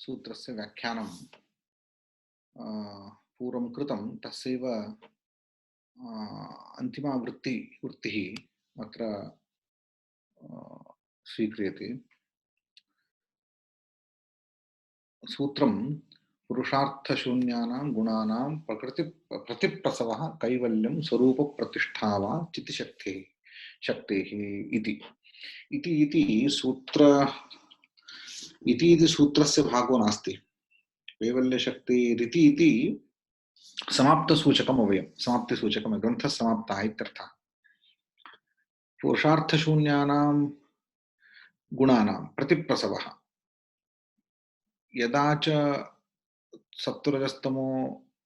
सूत्रस्य व्याख्यानं पूर्वं कृतं तस्यैव अन्तिमा वृत्तिः अत्र स्वीक्रियते। सूत्रं पुरुषार्थशून्यानां गुणानां प्रतिप्रसवः कैवल्यं स्वरूपप्रतिष्ठा वा चित्तशक्तेः इति। इति सूत्रस्य भागो नास्ति। कैवल्यशक्तिरिति इति समाप्तिसूचकम् अवयवं, समाप्तिसूचकं ग्रन्थः समाप्तः इत्यर्थः। पुरुषार्थशून्यानां गुणानां प्रतिप्रसवः यदा च सत्वरजस्तमो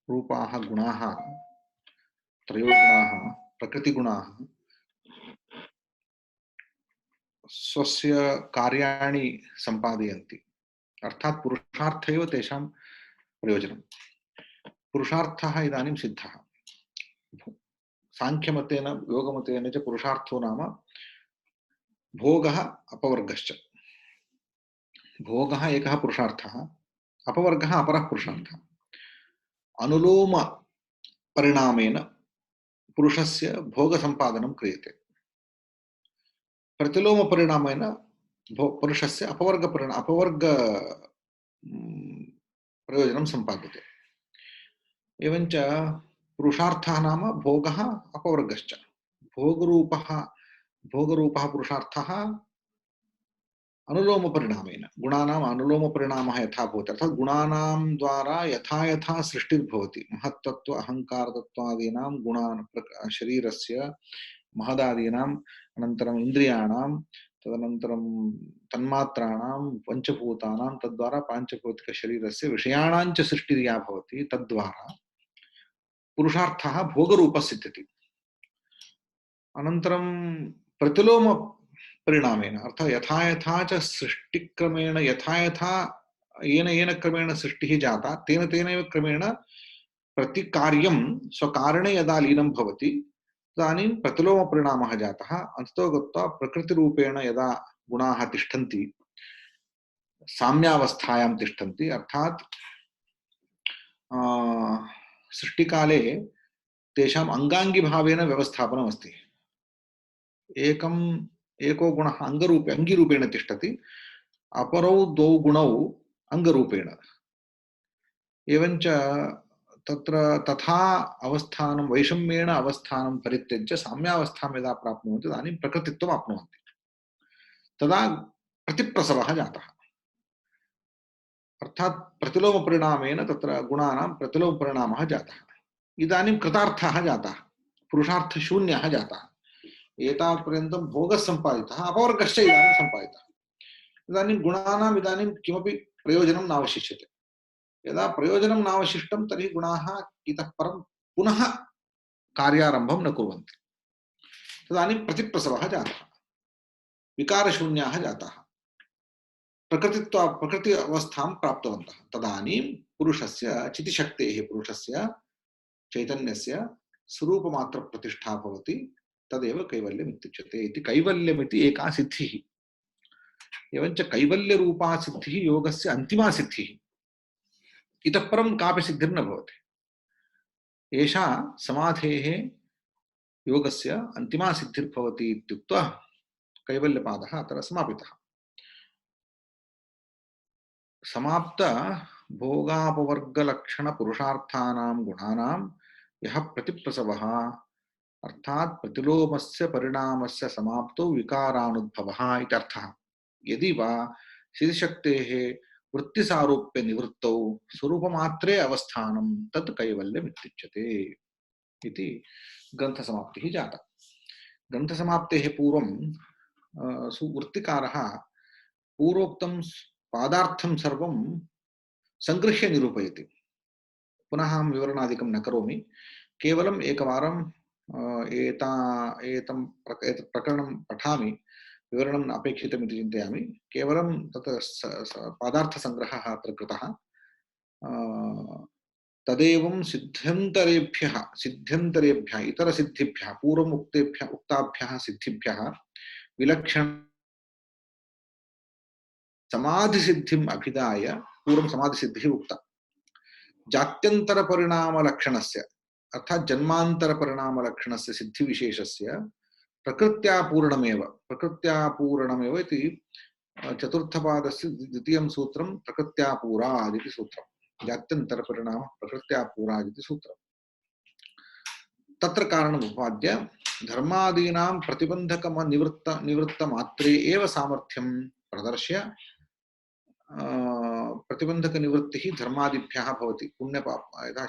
रूपाः गुणाः, त्रयो गुणाः प्रकृतिगुणाः स्वस्य कार्याणि सम्पादयन्ति, अर्थात् पुरुषार्थ एव तेषां प्रयोजनं। पुरुषार्थः इदानीं सिद्धः। सांख्यमतेन योगमतेन च पुरुषार्थो नाम भोगः अपवर्गश्च। भोगः एकः पुरुषार्थः, अपवर्गः अपरः पुरुषार्थः। अनुलोम परिणामेन पुरुषस्य भोगसम्पादनं क्रियते, प्रतिलोम परिणामेन पुरुषस्य अपवर्ग प्रयोजनं सम्पाद्यते। एवञ्च पुरुषार्थः नाम भोगः अपवर्गश्च। भोगरूपः पुरुषार्थः अनुलोम परिणामेन, गुणानाम् अनुलोम परिणामः यथा भवति, अर्थात् गुणानां द्वारा यथा यथा सृष्टिर्भवति, महत्तत्व अहङ्कारतत्त्वादीनां गुणान् शरीरस्य महदादीनाम्, अनन्तरम् इन्द्रियाणां, तदनन्तरं तन्मात्राणां, पञ्चभूतानां, तद्वारा पाञ्चभौतिकशरीरस्य विषयाणां च सृष्टिर्या भवति, तद्वारा पुरुषार्थः भोगरूपः सिद्ध्यति। अनन्तरं प्रतिलोम परिणामेन, अर्थात् यथा यथा च सृष्टिक्रमेण यथा यथा येन क्रमेण सृष्टिः जाता तेन तेनैव क्रमेण प्रतिकार्यं स्वकारणे यदा लीनं भवति तदानीं प्रतिलोम परिणामः जातः। अन्ततो गत्वा प्रकृतिरूपेण यदा गुणाः तिष्ठन्ति, साम्यावस्थायां तिष्ठन्ति, अर्थात् सृष्टिकाले तेषाम् अङ्गाङ्गिभावेन व्यवस्थापनमस्ति। एको गुणः अङ्गिरूपेण तिष्ठति, अपरौ द्वौ गुणौ अङ्गरूपेण। एवञ्च तत्र तथा अवस्थानं वैषम्येण अवस्थानं परित्यज्य साम्यावस्थां यदा प्राप्नुवन्ति तदानीं प्रकृतित्वम् आप्नुवन्ति। तदा प्रतिप्रसवः जातः, अर्थात् प्रतिलोमपरिणामेन तत्र गुणानां प्रतिलोमपरिणामः जातः। इदानीं कृतार्थः जातः, पुरुषार्थशून्यः जातः। एतावत्पर्यन्तं भोगः सम्पादितः, अपवर्गश्च इदानीं सम्पादितः। इदानीं गुणानाम् इदानीं किमपि प्रयोजनं नावशिष्यते। यदा प्रयोजनं नावशिष्टं तर्हि गुणाः इतः परं पुनः कार्यारम्भं न कुर्वन्ति। तदानीं प्रतिप्रसवः जातः, विकारशून्याः जाताः, प्रकृति अवस्थां प्राप्तवन्तः। तदानीं पुरुषस्य चितिशक्तेः, पुरुषस्य चैतन्यस्य स्वरूपमात्रप्रतिष्ठा भवति, तदेव कैवल्यम् इत्युच्यते। इति कैवल्यमिति एका सिद्धिः। एवञ्च कैवल्यरूपा सिद्धिः योगस्य अन्तिमा सिद्धिः। इतः परं कापि सिद्धिर्न भवति। एषा समाधेः योगस्य अन्तिमा सिद्धिर्भवति इत्युक्त्वा कैवल्यपादः अत्र समापितः। समाप्त भोगापवर्गलक्षण पुरुषार्थानां गुणानां यः प्रतिप्रसवः, अर्थात् प्रतिलोमस्य परिणामस्य समाप्तौ विकारानुद्भवः इत्यर्थः। यदि वा शितिशक्तेः वृत्तिसारूप्य निवृत्तौ स्वरूपमात्रे अवस्थानं तत् कैवल्यम् इत्युच्यते। इति ग्रन्थसमाप्तिः जाता। ग्रन्थसमाप्तेः पूर्वं वृत्तिकारः पूर्वोक्तं पादार्थं सर्वं संगृह्य निरूपयति। पुनः अहं विवरणादिकं न करोमि, केवलम् एकवारं एतत् प्रकरणं पठामि, विवरणं न अपेक्षितमिति चिन्तयामि। केवलं तत् पादार्थसङ्ग्रहः अत्र कृतः। तदेवं सिद्ध्यन्तरेभ्यः इतरसिद्धिभ्यः पूर्वम् उक्ताभ्यः सिद्धिभ्यः विलक्षण समाधिसिद्धिम् अभिधाय पूर्वं समाधिसिद्धिः उक्ता। जात्यन्तरपरिणामलक्षणस्य अर्थात् जन्मान्तरपरिणामलक्षणस्य सिद्धिविशेषस्य प्रकृत्या पूरणमेव इति चतुर्थपादस्य द्वितीयं सूत्रं प्रकृत्या पूराद् इति सूत्रं। जात्यन्तरपरिणामः प्रकृत्या पूराद् इति सूत्रम्। तत्र कारणम् उपाद्य धर्मादीनां निवृत्तमात्रे एव सामर्थ्यं प्रदर्श्य प्रतिबन्धकनिवृत्तिः धर्मादिभ्यः भवति। पुण्यपाप यथा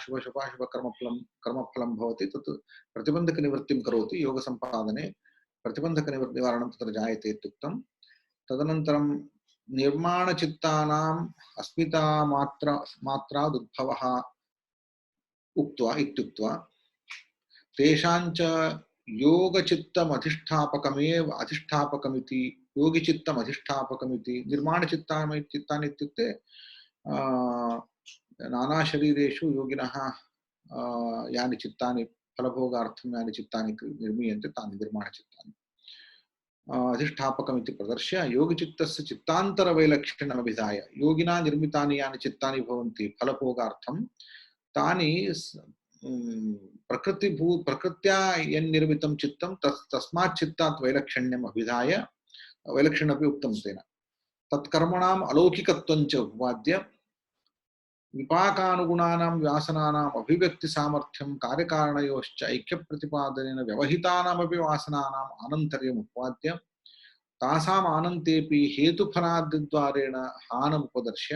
कर्मफलं भवति तत् प्रतिबन्धकनिवृत्तिं करोति। योगसम्पादने प्रतिबन्धकनिवारणं तत्र जायते इत्युक्तं। तदनन्तरं निर्माणचित्तानाम् अस्मितामात्रादुद्भवः उक्त्वा इत्युक्त्वा तेषाञ्च अधिष्ठापकमिति योगिचित्तमधिष्ठापकमिति निर्माणचित्तानि इत्युक्ते नानाशरीरेषु योगिनः यानि चित्तानि फलभोगार्थं यानि चित्तानि निर्मीयन्ते तानि निर्माणचित्तानि अधिष्ठापकमिति प्रदर्श्य योगिचित्तस्य चित्तान्तरवैलक्षण्यमभिधाय योगिना निर्मितानि यानि चित्तानि भवन्ति फलभोगार्थं तानि प्रकृत्या यन्निर्मितं चित्तं तस्मात् चित्तात् वैलक्षण्यम् अभिधाय वैलक्षण्यमपि उक्तं तेन तत्कर्मणाम् अलौकिकत्वं च उपपाद्य विपाकानुगुणानां व्यासनानाम् अभिव्यक्तिसामर्थ्यं कार्यकारणयोश्च ऐक्यप्रतिपादनेन व्यवहितानामपि वासनानाम् आनन्तर्यम् उपपाद्य तासाम् आनन्तेऽपि हेतुफलादिद्वारेण हानमुपदर्श्य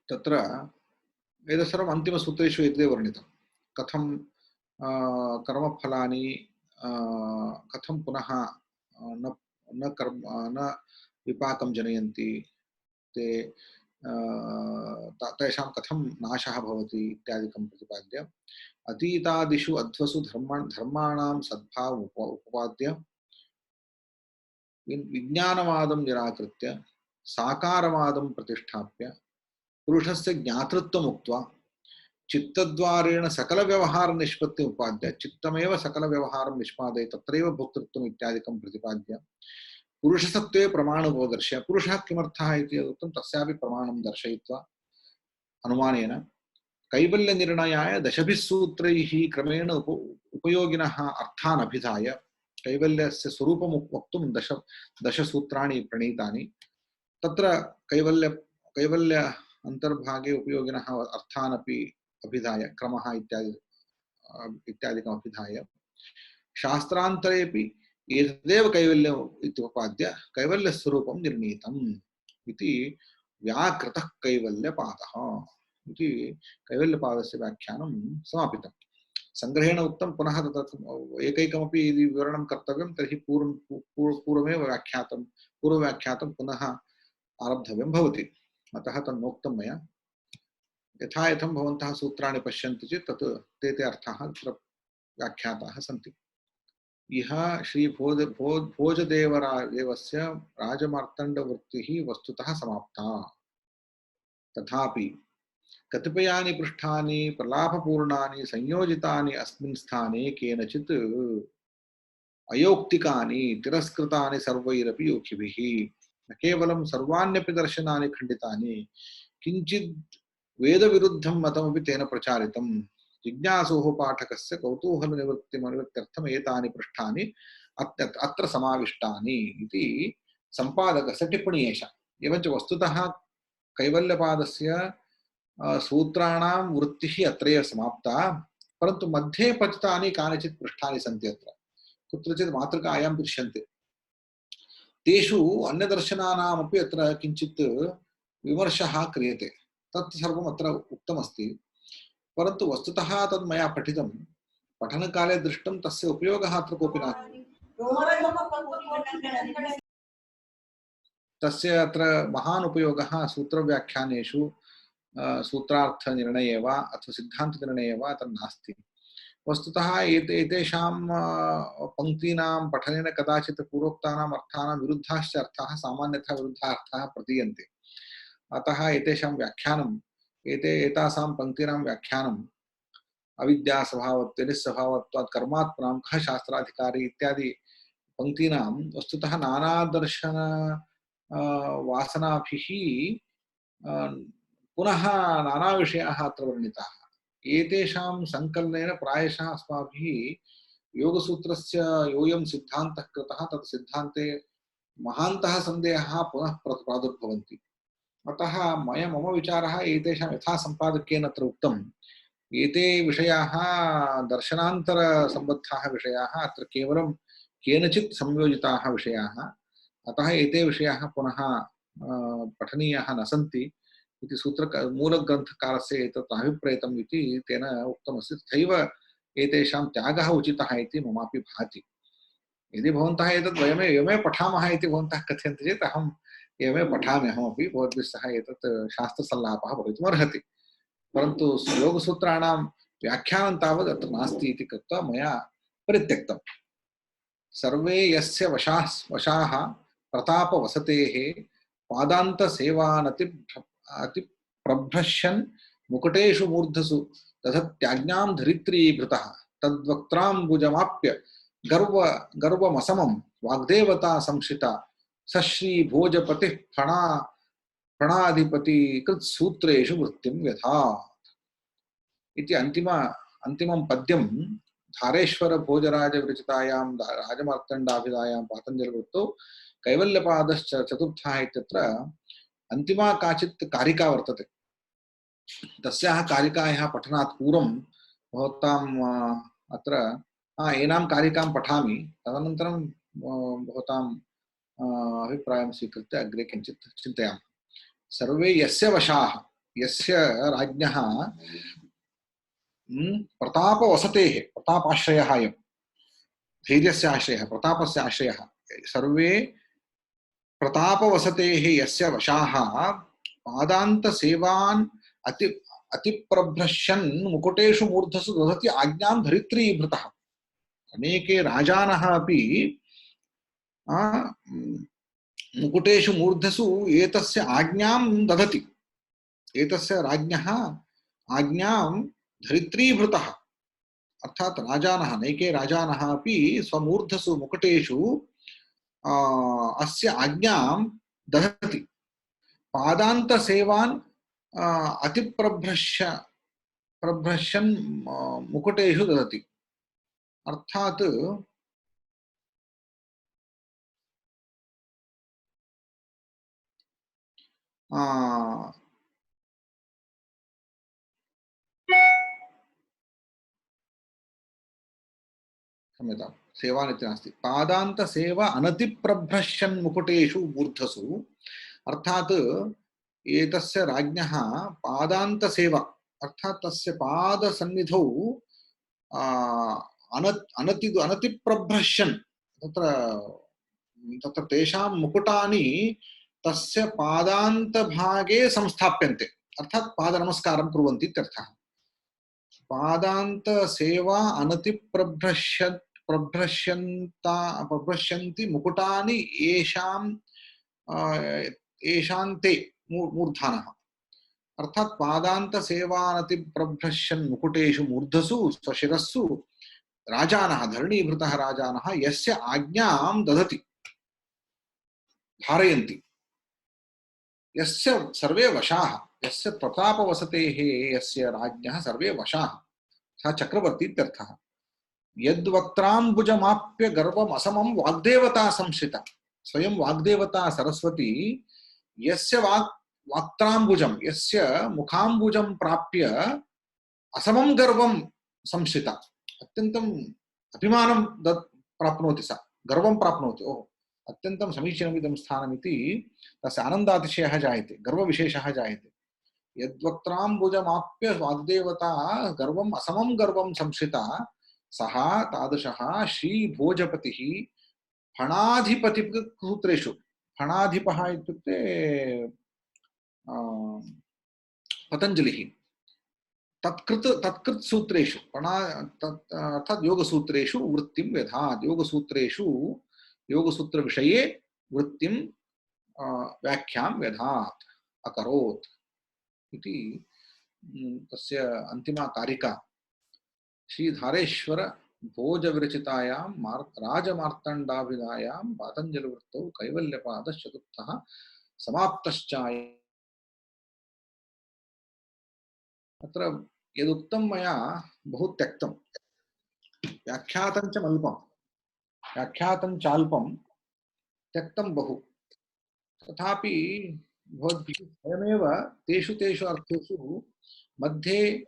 तत्र एतत् सर्वम् अन्तिमसूत्रेषु एतदेव वर्णितं। कथं कर्मफलानि कथं पुनः न विपाकं जनयन्ति, ते तेषां कथं नाशः भवति इत्यादिकं प्रतिपाद्य अतीतादिषु अध्वसु धर्माणां सद्भावम् उपपाद्य विज्ञानवादं निराकृत्य साकारवादं प्रतिष्ठाप्य पुरुषस्य ज्ञातृत्वम् उक्त्वा चित्तद्वारेण सकलव्यवहार निष्पत्ति उपाद्य चित्तमेव सकलव्यवहारं निष्पादय तत्रैव भोक्तृत्वम् इत्यादिकं प्रतिपाद्य पुरुषसत्त्वे प्रमाणोपदर्श्य पुरुषः किमर्थः इति उक्तं तस्यापि प्रमाणं दर्शयित्वा अनुमानेन कैवल्यनिर्णयाय दशभिः सूत्रैः क्रमेण उपयोगिनः अर्थान् अभिधाय कैवल्यस्य स्वरूपं वक्तुं दशसूत्राणि प्रणीतानि। तत्र कैवल्य अंतर्भागे उपयोगिनः अर्थान् अपि अभिधाय क्रमः इत्यादिकम् अभिधाय शास्त्रान्तरेऽपि एतदेव कैवल्यम् इति उपपाद्य कैवल्यस्वरूपं निर्णीतम् इति व्याकृतः कैवल्यपादः इति कैवल्यपादस्य व्याख्यानं समापितम्। संग्रहेण उक्तं पुनः तत् एकैकमपि यदि विवरणं कर्तव्यं तर्हि पूर्वमेव पूर्वव्याख्यातं पुनः आरब्धव्यं भवति। अतः तन्नोक्तं मया। यथा यथं भवन्तः सूत्राणि पश्यन्ति चेत् तत् ते अर्थाः तत्र व्याख्याताः सन्ति। इह श्री भोजदेवस्य राजमार्तण्डवृत्तिः वस्तुतः समाप्ता। तथापि कतिपयानि पृष्ठानि प्रलापपूर्णानि संयोजितानि अस्मिन् स्थाने केनचित् अयोक्तिकानि तिरस्कृतानि सर्वैरपि योगिभिः न केवलं सर्वाण्यपि दर्शनानि खण्डितानि किञ्चित् वेदविरुद्धं मतमपि तेन प्रचारितं। जिज्ञासोः पाठकस्य कौतूहलनिवृत्त्यर्थम् एतानि पृष्ठानि अत्र समाविष्टानि इति सम्पादकस्य टिप्पणी एषा। एवञ्च वस्तुतः कैवल्यपादस्य सूत्राणां वृत्तिः अत्रैव समाप्ता, परन्तु मध्ये पतितानि कानिचित् पृष्ठानि सन्ति। अत्र कुत्रचित् मातृकायां दृश्यन्ते। तेषु अन्यदर्शनानामपि अत्र किञ्चित् विमर्शः क्रियते। तत् सर्वम् अत्र उक्तमस्ति, परन्तु वस्तुतः तद् मया पठितं, पठनकाले दृष्टं, तस्य उपयोगः अत्र कोऽपि नास्ति। तस्य अत्र महान् उपयोगः सूत्रव्याख्यानेषु सूत्रार्थनिर्णये वा अथवा सिद्धान्तनिर्णये वा तन्नास्ति। वस्तुतः एतेषां पङ्क्तीनां पठनेन कदाचित् पूर्वोक्तानाम् अर्थानां विरुद्धाश्च अर्थाः सामान्यतः विरुद्धाः अर्थाः प्रतीयन्ते। अतः एतेषां व्याख्यानम् एतासां पङ्क्तीनां व्याख्यानम् अविद्यास्वभावत्वे निस्वभावत्वात् कर्मात्मनां कः शास्त्राधिकारी इत्यादि पंक्तीनां वस्तुतः नानादर्शन वासनाभिः पुनः नाना विषयाः अत्र वर्णिताः। एतेषां संकलनेन प्रायशः अस्माभिः योगसूत्रस्य योऽयं सिद्धान्तः कृतः तत् सिद्धान्ते महान्तः सन्देहः पुनः प्रादुर्भवन्ति। अतः मम विचारः एतेषां यथा सम्पादकेन अत्र उक्तम् एते विषयाः दर्शनान्तरसम्बद्धाः विषयाः अत्र केवलं केनचित् संयोजिताः विषयाः। अतः एते विषयाः पुनः पठनीयाः न सन्ति इति मूलग्रन्थकारस्य एतत् अभिप्रेतम् इति तेन उक्तमस्ति। तथैव एतेषां त्यागः उचितः इति ममापि भाति। यदि भवन्तः एतत् वयमेव पठामः इति भवन्तः कथयन्ति चेत् अहम् एवमेव पठामि। अहमपि भवद्भिः सह एतत् शास्त्रसल्लापः भवितुमर्हति। परन्तु योगसूत्राणां व्याख्यानं तावत् अत्र नास्ति इति कृत्वा मया परित्यक्तम्। सर्वे यस्य वशाः प्रतापवसतेः पादान्तसेवानतिप्रभ्रश्यन् मुकुटेषु मूर्धसु दधत्याज्ञां धरित्रीभृतः तद्वक्त्राम्बुजमाप्य गर्वमसमं वाग्देवता संश्रिता सश्री भोजपतिः फणाधिपति कृत्सूत्रेषु वृत्तिं व्यधात् इति अन्तिमं पद्यं धारेश्वर भोजराज विरचितायां राजमार्तण्डाभिधायां पातञ्जलिवृत्तौ कैवल्यपादश्च चतुर्थः इत्यत्र अन्तिमा काचित् कारिका वर्तते। तस्याः कारिकायाः पठनात् पूर्वं भवताम् अत्र एनां कारिकां पठामि, तदनन्तरं भवताम् अभिप्रायं स्वीकृत्य अग्रे किञ्चित् चिन्तयामः। सर्वे यस्य वशाः, यस्य राज्ञः प्रतापवसतेः, प्रतापाश्रयः अयं, धैर्यस्य आश्रयः, प्रतापस्य आश्रयः, सर्वे प्रतापवसतेः यस्य वशाः पादान्तसेवान् अतिप्रभ्रश्यन् मुकुटेषु मूर्धसु दधति आज्ञां धरित्रीभृतः। अनेके राजानः अपि मुकुटेषु मूर्धसु एतस्य आज्ञां ददति। एतस्य राज्ञः आज्ञां धरित्रीभृतः, अर्थात् राजानः, नैके राजानः अपि स्वमूर्धसु मुकुटेषु अस्य आज्ञां ददति। पादान्तसेवान् प्रभ्रश्यन् मुकुटेषु ददति। अर्थात् क्षम्यतां, सेवानिति नास्ति, पादान्तसेवा अनतिप्रभ्रश्यन् मुकुटेषु मूर्धसु। अर्थात् एतस्य राज्ञः पादान्तसेवा, अर्थात् तस्य पादसन्निधौ अनतिप्रभ्रश्यन्, तत्र तेषां मुकुटानि तस्य पादान्तभागे संस्थाप्यन्ते, अर्थात् पादनमस्कारं कुर्वन्ति इत्यर्थः। पादान्तसेवा प्रभ्रश्यन्ति मुकुटानि येषान्ते मूर्धानः, अर्थात् पादान्तसेवानतिप्रभ्रश्यन् मुकुटेषु मूर्धसु स्वशिरस्सु राजानः, धरणीभृतः राजानः यस्य आज्ञां ददति, धारयन्ति, यस्य सर्वे वशाः, यस्य प्रतापवसतेः यस्य राज्ञः सर्वे वशाः, सः चक्रवर्ती इत्यर्थः। यद्वक्त्राम्बुजमाप्य गर्वमसमं वाग्देवता संश्रिता, स्वयं वाग्देवता सरस्वती यस्य वक्त्राम्बुजं, यस्य मुखाम्बुजं प्राप्य असमं गर्वं संश्रिता, अत्यन्तम् अभिमानं प्राप्नोति, सा गर्वं प्राप्नोति। ओह, अत्यन्तं समीचीनमिदं स्थानमिति तस्य आनन्दातिशयः जायते, गर्वविशेषः जायते। यद्वक्त्राम्बुजमाप्य वाग्देवता गर्वम् असमं गर्वं संश्रिता, सः तादृशः श्रीभोजपतिः फणाधिपतिसूत्रेषु, फणाधिपः इत्युक्ते पतञ्जलिः, तत्कृत् सूत्रेषु अर्थात् योगसूत्रेषु वृत्तिं व्यधात्, योगसूत्रेषु योगसूत्रविषये वृत्तिं व्याख्यां व्यधात्, अकरोत् इति तस्य अन्तिमा कारिका। श्रीधारेश्वर भोजविरचितायां राजमार्तण्डाभिधायां पातञ्जलिवृत्तौ कैवल्यपादश्चतुर्थः समाप्तश्चायम्। अत्र यदुक्तं मया बहु त्यक्तं, व्याख्यातं च अल्पं, व्याख्यातं चाल्पं, त्यक्तं बहु। तथापि भवद्भिः स्वयमेव तेषु तेषु अर्थेषु मध्ये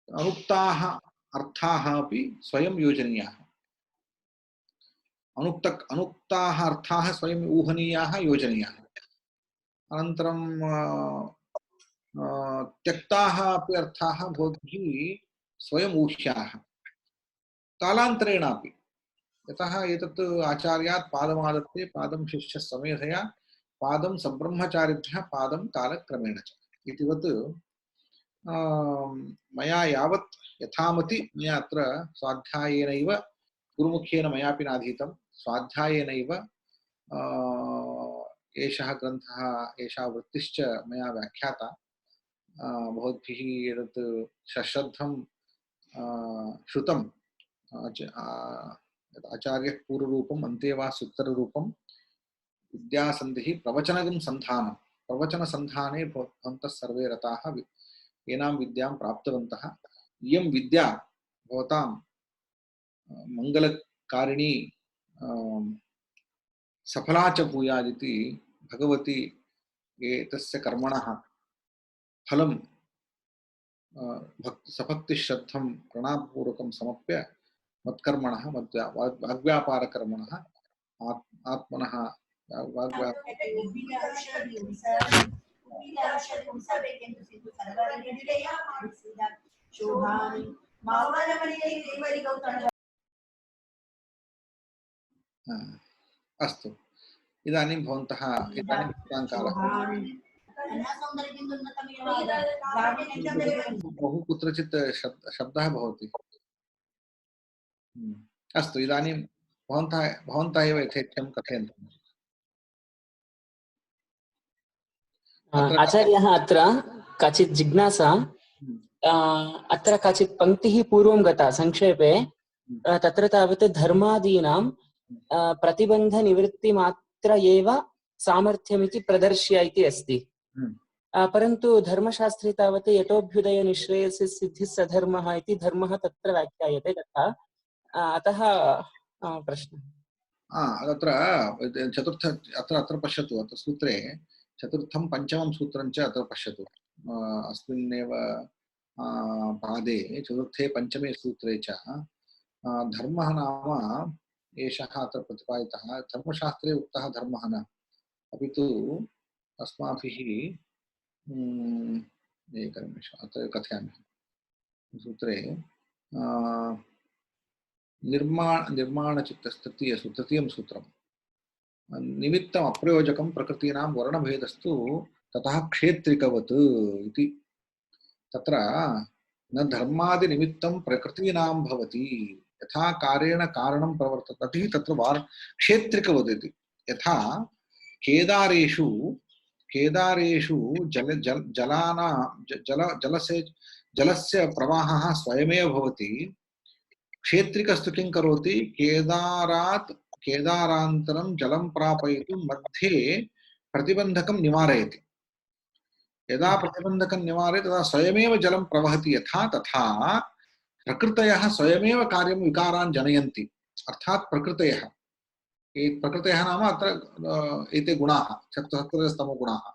अनुक्ताः अर्थाः अपि स्वयं योजनीयाः। अनुक्ताः अर्थाः स्वयं ऊहनीयाः, योजनीयाः। अनन्तरं त्यक्ताः अपि अर्थाः भवद्भिः स्वयं ऊह्याः कालान्तरेणापि। यतः एतत् आचार्यात् पादमादत्ते पादं शिष्यः समेधया पादं सब्रह्मचारिभ्यः पादं कालक्रमेण च इतिवत् मया यावत् यथामति मया अत्र स्वाध्यायेनैव गुरुमुखेन मयापि नाधीतं, स्वाध्यायेनैव एषः ग्रन्थः, एषा वृत्तिश्च मया व्याख्याता। भवद्भिः एतत् सश्रद्धं श्रुतं। आचार्यः पूर्वरूपम् अन्ते वा सुत्तररूपं विद्यासन्धिः प्रवचनगं सन्धानं, प्रवचनसन्धाने भवन्तः सर्वे रताः येनां विद्यां प्राप्तवन्तः। इयं विद्या भवतां मङ्गलकारिणी सफला च भूयादिति भगवती एतस्य कर्मणः फलं सभक्तिश्रद्धं प्रणामपूर्वकं समर्प्य मत्कर्मणः वाग्व्यापारकर्मणः आत्मनः अस्तु। इदानीं भवन्तः इदानीं कालः बहु कुत्रचित् शब्दः भवति। अस्तु, इदानीं भवन्तः एव यथेच्छं कथयन्तु। आचार्यः अत्र काचित् जिज्ञासा, अत्र काचित् पङ्क्तिः पूर्वं गता संक्षेपे, तत्र तावत् धर्मादीनां प्रतिबन्धनिवृत्तिमात्र एव सामर्थ्यमिति प्रदर्श्य इति अस्ति। परन्तु धर्मशास्त्रे तावत् यतोऽभ्युदयनिःश्रेयसि सिद्धिः सधर्मः इति धर्मः तत्र व्याख्यायते तथा। अतः प्रश्नः। अत्र चतुर्थ अत्र पश्यतु, अत्र सूत्रे चतुर्थं पञ्चमं सूत्रं च अत्र पश्यतु। अस्मिन्नेव पादे चतुर्थे पञ्चमे सूत्रे च धर्मः नाम एषः अत्र प्रतिपादितः। धर्मशास्त्रे उक्तः धर्मः न, अपि तु अस्माभिः एकनिमिषम् अत्र कथयामि। सूत्रे तृतीयं सूत्रं निमित्तम् अप्रयोजकं प्रकृतीनां वर्णभेदस्तु ततः क्षेत्रिकवत् इति। तत्र न धर्मादिनिमित्तं प्रकृतीनां भवति, यथा कार्येण कारणं प्रवर्तते तत्र क्षेत्रिकवत् इति। यथा केदारेषु जलस्य प्रवाहः स्वयमेव भवति। क्षेत्रिकस्तु किं करोति? केदारान्तरं जलं प्रापयितुं मध्ये प्रतिबन्धकं निवारयति। यदा प्रतिबन्धकं निवारयति तदा स्वयमेव जलं प्रवहति। यथा तथा प्रकृतयः स्वयमेव कार्यं विकारान् जनयन्ति। अर्थात् प्रकृतयः नाम अत्र एते गुणाः, सत्त्वरजस्तमोगुणाः।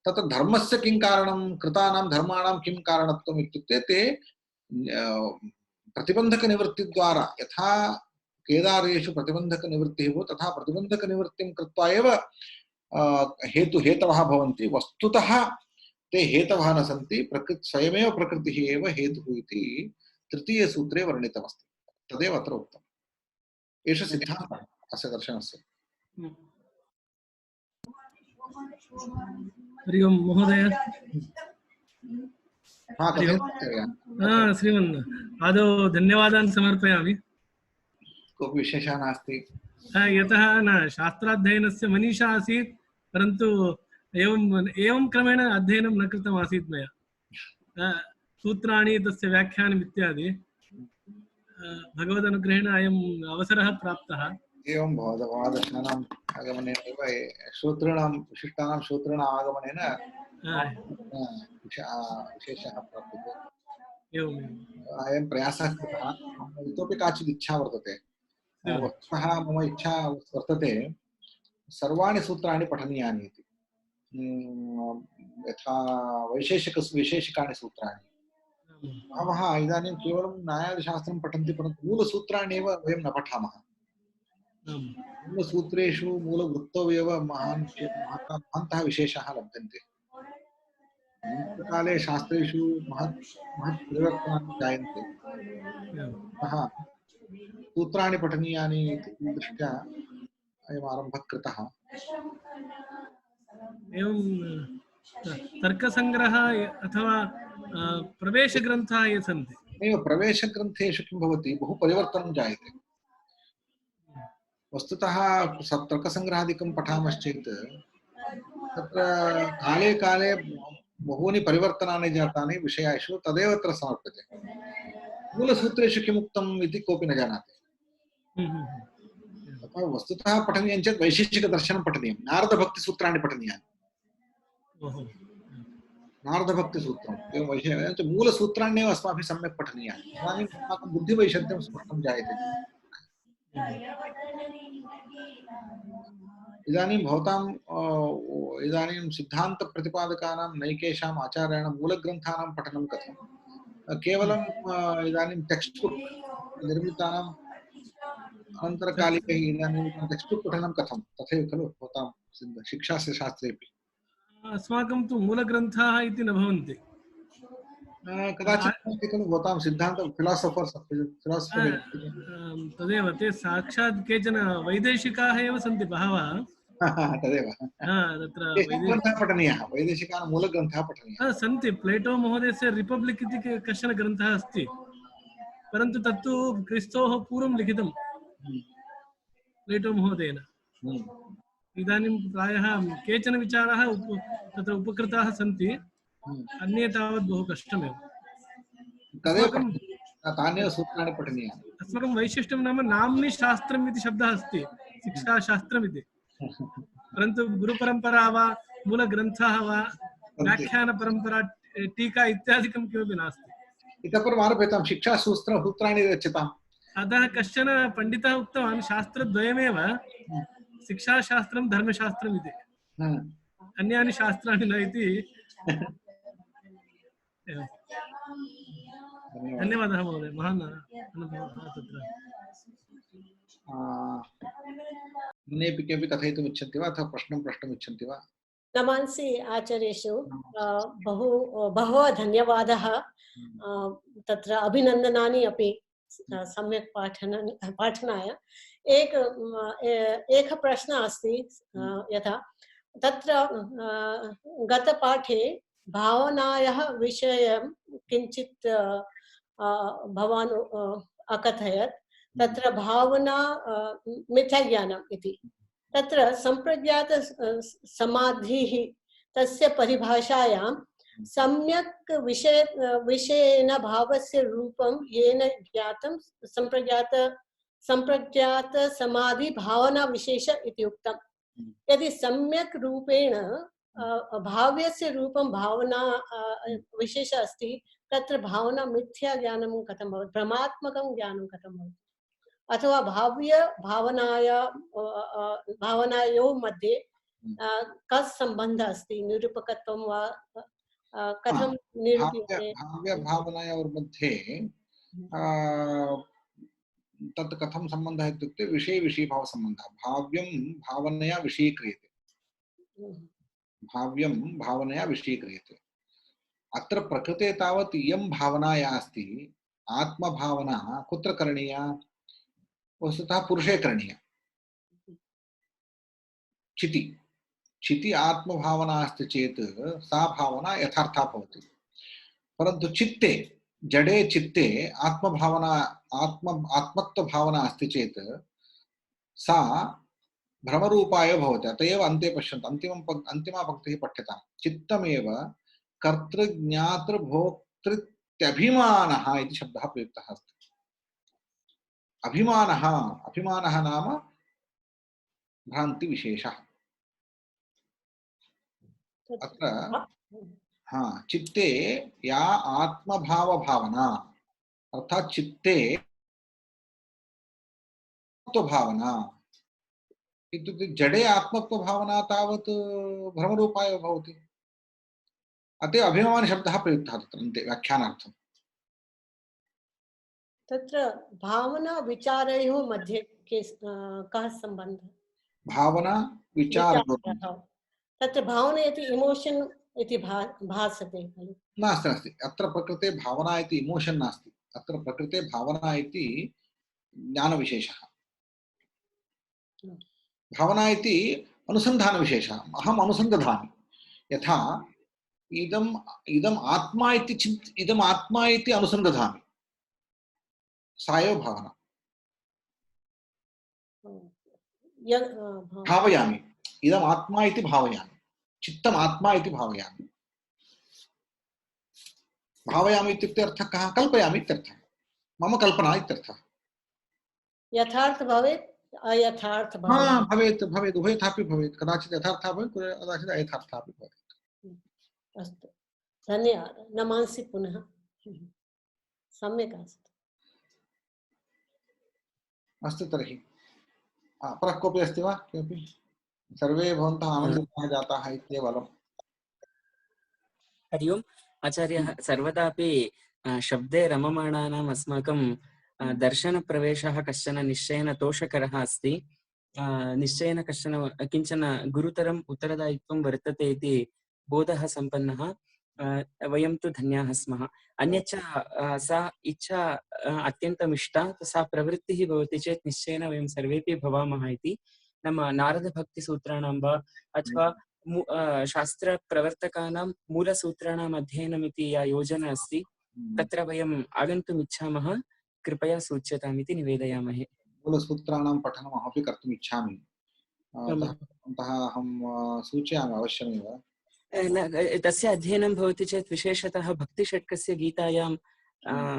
तत्र धर्मस्य किं कारणं? कृतानां धर्माणां किं कारणत्वम् इत्युक्ते ते प्रतिबन्धकनिवृत्तिद्वारा, यथा केदारेषु प्रतिबन्धकनिवृत्तिः भवति तथा प्रतिबन्धकनिवृत्तिं कृत्वा एव हेतवः भवन्ति। वस्तुतः ते हेतवः न सन्ति, स्वयमेव प्रकृतिः एव हेतुः इति तृतीयसूत्रे वर्णितमस्ति। तदेव अत्र उक्तम्। एष सिद्धान्तः अस्य दर्शनस्य। हरि ओं महोदय। श्रीमन् आदौ धन्यवादान् समर्पयामि। कोऽपि विशेषः नास्ति। यतः न शास्त्राध्ययनस्य मनीषा आसीत्, परन्तु एवं क्रमेण अध्ययनं न कृतम् आसीत् मया। सूत्राणि, तस्य व्याख्यानम् इत्यादि भगवदनुग्रहेण अयम् अवसरः प्राप्तः। एवं भवदर्शनानाम् आगमनेन एव श्रोतॄणां विशिष्टानां श्रोतॄणाम् आगमनेन विशेषः प्राप्यते। अयं प्रयासः कृतः। इतोपि काचित् इच्छा वर्तते। वस्तुतः मम इच्छा वर्तते सर्वाणि सूत्राणि पठनीयानि इति। यथा वैशेषिकानि सूत्राणि बहवः इदानीं केवलं न्यायादिशास्त्रं पठन्ति, परन्तु मूलसूत्राणि एव वयं न पठामः। मूलसूत्रेषु मूलवृत्तौ एव महान्तः विशेषाः लभ्यन्ते। काले शास्त्रेषु महत् परिवर्तनानि जायन्ते। अतः सूत्राणि पठनीयानि इति दृष्ट्या अयम् आरम्भः कृतः। एवं तर्कसङ्ग्रहः अथवा प्रवेशग्रन्थाः ये सन्ति, नैव प्रवेशग्रन्थेषु किं भवति, बहु परिवर्तनं जायते। वस्तुतः तर्कसङ्ग्रहादिकं पठामश्चेत् तत्र काले काले बहूनि परिवर्तनानि जातानि विषयेषु, तदेव अत्र समर्प्यते। मूलसूत्रेषु किम् उक्तम् इति कोऽपि न जानाति। अतः वस्तुतः पठनीयं चेत् वैशेषिकदर्शनं पठनीयं, नारदभक्तिसूत्राणि पठनीयानि। नारदभक्तिसूत्रम् एवं वैशेषिकं मूलसूत्राण्येव अस्माभिः सम्यक् पठनीयानि। इदानीम् अस्माकं बुद्धिवैशद्यं स्पष्टं जायते। इदानीं भवतां इदानीं सिद्धान्तप्रतिपादकानां नैकेषाम् आचार्याणां मूलग्रन्थानां पठनं कथं, केवलं इदानीं टेक्स्ट् बुक् निर्मितानाम् अनन्तरकालिकैः इदानीं टेक्स्ट् बुक् पठनं कथं, तथैव खलु भवतां शिक्षाशास्त्रेपि। अस्माकं तु मूलग्रन्थाः इति न भवन्ति। कदाचित् भवति खलु भवतां सिद्धान्त फिलासफर्स् तदेव ते साक्षात् केचन वैदेशिकाः एव सन्ति बहवः। तदेव तत्र ग्रन्थः पठनीयः, वैदेशिकानां मूलग्रन्थः पठनीयः सन्ति। प्लेटो महोदयस्य रिपब्लिक् इति कश्चन ग्रन्थः अस्ति, परन्तु तत्तु क्रिस्तोः पूर्वं लिखितं प्लेटो महोदयेन। इदानीं प्रायः केचन विचाराः तत्र उपकृताः सन्ति, अन्ये तावत् बहु कष्टमेव। तान्येव सूत्राणि पठनीयानि। अस्माकं वैशिष्ट्यं नाम नाम्नि शास्त्रम् इति शब्दः अस्ति, शिक्षाशास्त्रम् इति, परन्तु गुरुपरम्परा वा मूलग्रन्थाः वा व्याख्यानपरम्परा टीका इत्यादिकं किमपि नास्ति। इतः परम् आरभ्यतां शिक्षासूत्राणि रच्यताम्। अतः कश्चन पण्डितः उक्तवान् शास्त्रद्वयमेव, शिक्षाशास्त्रं धर्मशास्त्रम् इति, अन्यानि शास्त्राणि न इति। धन्यवादः महोदय, महान् अनुभवः तत्र। अन्येपि किमपि कथयितुम् इच्छन्ति वा अथवा प्रश्नं प्रष्टुम् इच्छन्ति वा? नमांसि आचार्येषु बहवः धन्यवादः। तत्र अभिनन्दनानि अपि सम्यक् पाठनाय। एकः प्रश्नः अस्ति, यथा तत्र गतपाठे भावनायाः विषयं किञ्चित् भवान् अकथयत्। तत्र भावना मिथ्याज्ञानम् इति। तत्र संप्रज्ञात समाधिः तस्य परिभाषायां सम्यक् विषयेन भावस्य रूपं येन ज्ञातं संप्रज्ञात समाधि भावना विशेष इति उक्तम्। यदि सम्यक् रूपेण भाव्यस्य रूपं भावना विशेष अस्ति, तत्र भावना मिथ्या ज्ञानं कथं भवति, भ्रमात्मकं ज्ञानं कथं भवति, अथवा भाव्य भावनायोः मध्ये कः सम्बन्धः अस्ति, निरूपकत्वं वा कथं निरूप्यते? भाव्य भावनायोः मध्ये तत् कथं सम्बन्धः इत्युक्ते विषयभावसम्बन्धः। भाव्यं भावनया विषयीक्रियते, भाव्यं भावनया विषयीक्रियते। अत्र प्रकृते तावत् इयं भावना या अस्ति, आत्मभावना कुत्र करणीया? वस्तुतः पुरुषे करणीया। चिति आत्मभावना अस्ति चेत् सा भावना यथार्था भवति। परन्तु चित्ते, जडे चित्ते आत्मभावना आत्मत्वभावना अस्ति चेत् सा भ्रमरूपा एव भवति। अत एव अन्ते पश्यन्तु, अन्तिमा पङ्क्तिः पठ्यताम्। चित्तमेव कर्तृज्ञातृभोक्तृत्यभिमानः इति शब्दः प्रयुक्तः अस्ति। अभिमानः अभिमानः नाम भ्रान्तिविशेषः। अत्र चित्ते या आत्मभावभावना अर्थात् चित्ते भावना इत्युक्ते जडे आत्मत्वभावना तावत् भ्रमरूपा एव भवति। अतः अभिमानशब्दः प्रयुक्तः तत्र अन्ते व्याख्यानार्थम्। तत्र भावना विचारयोः मध्ये कः सम्बन्धः? भावना विचारयोः विचारः तत्र भावना इति इमोशन् इति भासते खलु? नास्ति नास्ति, अत्र प्रकृते भावना इति इमोशन् नास्ति, अत्र प्रकृते भावना इति ज्ञानविशेषः। भावना इति अनुसन्धानविशेषः। अहम् अनुसन्धामि, यथा इदम् इदम् आत्मा इति इदम् आत्मा इति अनुसन्धामि, सा एव भावना। भावयामि, इदम् आत्मा इति भावयामि, चित्तम् आत्मा इति भावयामि। भावयामि इत्युक्ते अर्थः कः? कल्पयामि इत्यर्थः, मम कल्पना इत्यर्थः। यथार्थ भवेत् अयथार्थ भवेत्। भवेत् भवेत् उभयथापि भवेत्, कदाचित् यथार्थः भवेत् कदाचित् अयथार्थः अपि भवेत्। अस्तु, धन्यवादः। नमांसि पुनः। सम्यक् अस्ति। अस्तु तर्हि अपरः कोऽपि अस्ति वा? किमपि? सर्वे भवन्तः आनन्दिताः जाताः इत्येव अलम्। हरि ओम् आचार्यः, सर्वदापि शब्दे रममाणानाम् अस्माकं दर्शनप्रवेशः कश्चन निश्चयेन तोषकरः अस्ति। निश्चयेन कश्चन किञ्चन गुरुतरम् उत्तरदायित्वं वर्तते इति बोधः सम्पन्नः वयं तु धन्याः स्मः। अन्यच्च सा इच्छा अत्यन्तमिष्टा, सा प्रवृत्तिः भवति चेत् निश्चयेन वयं सर्वेपि भवामः इति नाम नारदभक्तिसूत्राणां वा अथवा शास्त्रप्रवर्तकानां मूलसूत्राणाम् अध्ययनमिति या योजना अस्ति तत्र वयम् आगन्तुम् इच्छामः। कृपया सूच्यतामिति निवेदयामहे। मूलसूत्राणां पठनम् अहमपि कर्तुम् इच्छामि, अतः अहं सूचयामि अवश्यमेव। तस्य अध्ययनं भवति चेत् विशेषतः भक्तिषट्कस्य गीतायां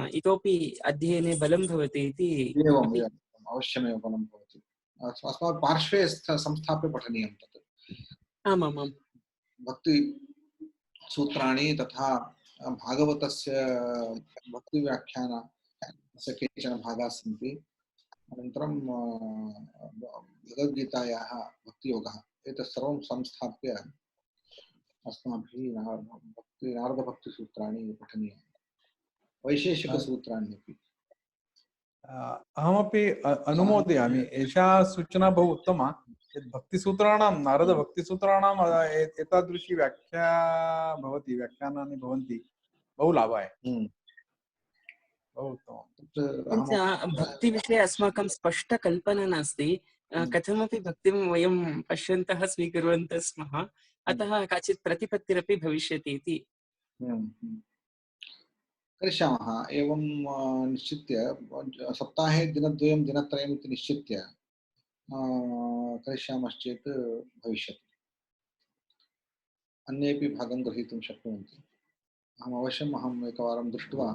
इतोपि अध्ययने बलं भवति इति। एवम् अवश्यमेव बलं भवति। अस्माकं पार्श्वे संस्थाप्य पठनीयं तत्। आमामां भक्तिसूत्राणि तथा भागवतस्य भक्तिव्याख्यानस्य केचन भागाः सन्ति, अनन्तरं भगवद्गीतायाः भक्तियोगः, एतत् सर्वं संस्थाप्य अस्माभिः नारदभक्तिसूत्राणि पठनीयानि, वैशेषिकसूत्राणि अपि। अहमपि अनुमोदयामि। एषा सूचना बहु उत्तमा। यत् भक्तिसूत्राणां नारदभक्तिसूत्राणाम् एतादृशी व्याख्या भवति, व्याख्यानानि भवन्ति, बहु लाभाय, बहु उत्तमं। भक्तिविषये अस्माकं स्पष्टकल्पना नास्ति। कथमपि भक्तिं वयं पश्यन्तः स्वीकुर्वन्तः स्मः, अतः काचित् प्रतिपत्तिरपि भविष्यति इति करिष्यामः। एवं निश्चित्य सप्ताहे दिनद्वयं दिनत्रयम् इति निश्चित्य करिष्यामश्चेत् भविष्यति। अन्येपि भागं ग्रहीतुं शक्नुवन्ति। अहम् एकवारं दृष्ट्वा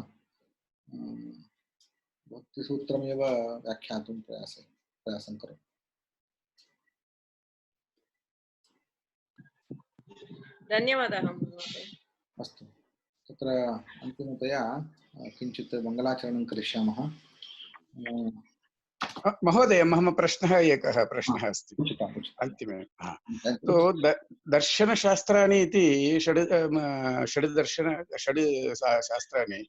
भक्तिसूत्रमेव व्याख्यातुं प्रयासं करोमि। धन्यवादः। अस्तु, तत्र अन्तिमतया किञ्चित् मङ्गलाचरणं करिष्यामः। महोदय, मम प्रश्नः एकः प्रश्नः अस्ति अन्तिमे। तो दर्शनशास्त्राणि इति षड् शास्त्राणि,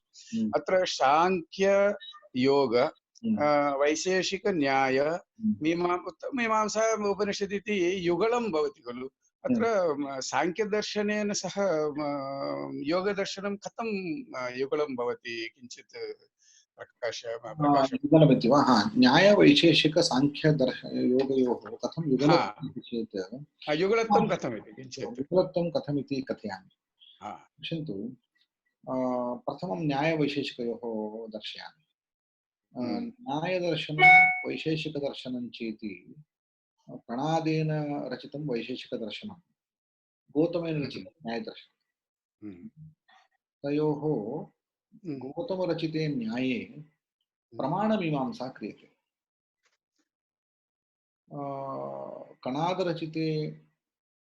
अत्र सांख्य योग वैशेषिक न्याय मीमांसा उपनिषत् इति युगलं भवति खलु। अत्र सांख्यदर्शनेन सह योगदर्शनं कथं युगलं भवति? किञ्चित् युगलमिति वा? न्यायवैशेषिक सांख्यदर्शनयोगयोः कथं युगलत्वं चेत् युगलत्वं कथमिति किञ्चित् युगलत्वं कथमिति कथयामि। पश्यन्तु, प्रथमं न्यायवैशेषिकयोः दर्शयामि। न्यायदर्शनं वैशेषिकदर्शनं चेति प्रणादेन रचितं वैशेषिकदर्शनं, गौतमेन रचितं न्यायदर्शनं। तयोः गौतमरचिते न्याये प्रमाणमीमांसा क्रियते। कणादरचिते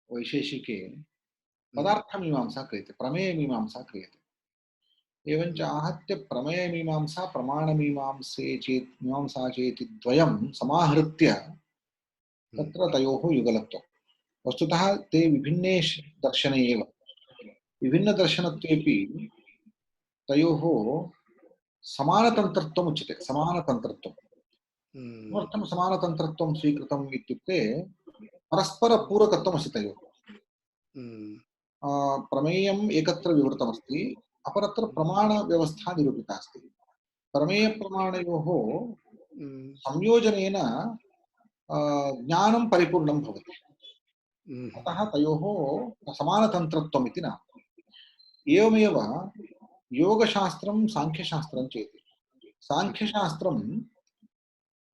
वैशेषिके पदार्थमीमांसा क्रियते, प्रमेयमीमांसा क्रियते। एवञ्च आहत्य प्रमेयमीमांसा मीमांसा चेति द्वयं समाहृत्य तत्र तयोः युगलत्वम्। वस्तुतः ते विभिन्ने दर्शने एव, विभिन्नदर्शनत्वेपि तयोः समानतन्त्रत्वम् उच्यते। समानतन्त्रत्वं किमर्थं समानतन्त्रत्वं स्वीकृतम् इत्युक्ते परस्परपूरकत्वमस्ति तयोः। प्रमेयम् एकत्र विवृतमस्ति, अपरत्र प्रमाणव्यवस्था निरूपिता अस्ति। प्रमेयप्रमाणयोः संयोजनेन ज्ञानं परिपूर्णं भवति। अतः तयोः समानतन्त्रत्वम् इति नाम। एवमेव योगशास्त्रं साङ्ख्यशास्त्रं चेति। साङ्ख्यशास्त्रं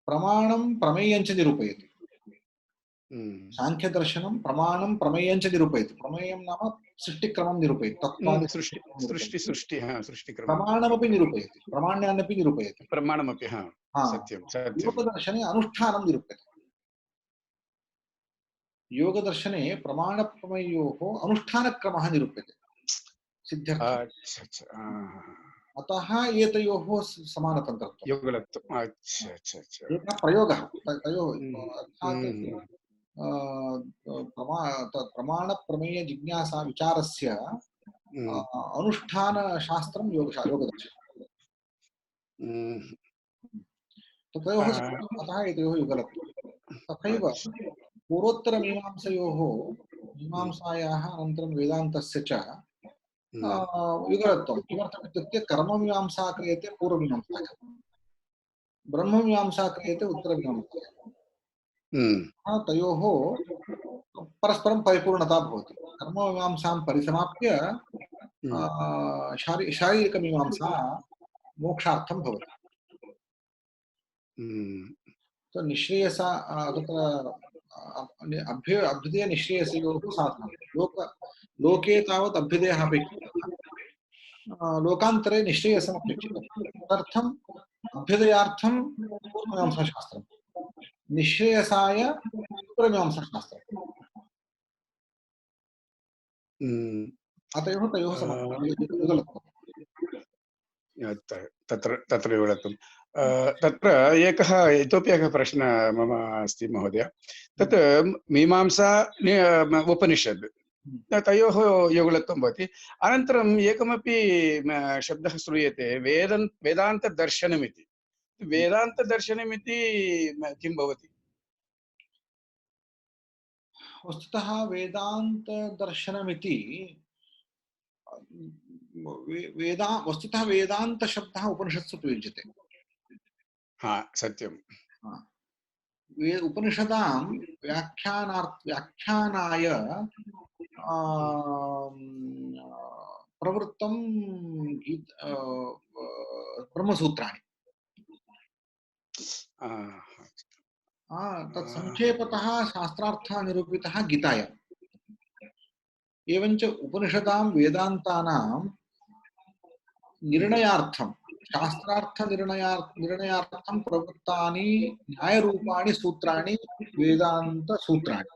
प्रमाणं प्रमेयञ्च निरूपयति। साङ्ख्यदर्शनं प्रमाणं प्रमेयञ्च निरूपयति। प्रमेयं नाम सृष्टिक्रमं निरूपयति, तत्त्वादि सृष्टिक्रमं प्रमाणमपि निरूपयति, प्रमाण्यान्यपि निरूपयति। प्रमाणमपि सत्यं सत्यं। योगदर्शने अनुष्ठानं निरूप्यते। योगदर्शने प्रमाणप्रमेयोः अनुष्ठानक्रमः निरूप्यते सिद्ध्यर्थम्। अतः एतयोः समानतन्त्रत्वं युगलत्वम्। एकः प्रयोगः तयोः। प्रमाणप्रमेय जिज्ञासा विचारस्य अनुष्ठानशास्त्रं योगदर्शनम्। तयोः अतः एतयोः युगलत्वं। तथैव पूर्वोत्तरमीमांसयोः मीमांसायाः अनन्तरं वेदान्तस्य च युगलत्वं। किमर्थम् इत्युक्ते कर्ममीमांसा क्रियते पूर्वमीमांसायां, ब्रह्ममीमांसा क्रियते उत्तरमीमांसायां। तयोः परस्परं परिपूर्णता भवति। कर्ममीमांसां परिसमाप्य शारीरिकमीमांसा मोक्षार्थं भवति। निःश्रेयसा तत्र अभ्युदयनिःश्रेयसयोः साधनं। लोके तावत् अभ्युदयः अपेक्षितः, लोकान्तरे निःश्रेयसम् अपेक्षितं। तदर्थम् अभ्युदयार्थं पूर्वमीमांसाशास्त्रं, निःश्रेयसाय उत्तरमीमांसाशास्त्रम्। अतः तयोः युगलत्वम्। तत्र युगलत्वं। तत्र एकः इतोपि एकः प्रश्नः मम अस्ति महोदय। तत् मीमांसा उपनिषद् तयोः युगलत्वं भवति। अनन्तरम् एकमपि शब्दः श्रूयते वेदान्तदर्शनमिति। वेदान्तदर्शनमिति किं भवति? वस्तुतः वेदान्तदर्शनमिति वस्तुतः वेदान्तशब्दः उपनिषत्सु प्रयुज्यते। सत्यं। उपनिषदां व्याख्यानाय प्रवृत्तं ब्रह्मसूत्राणि। तत् संक्षेपतः शास्त्रार्थः निरूपितः गीतायाम्। एवञ्च उपनिषदां वेदान्तानां निर्णयार्थं शास्त्रार्थनिर्णयार्थं प्रवृत्तानि न्यायरूपाणि सूत्राणि वेदान्तसूत्राणि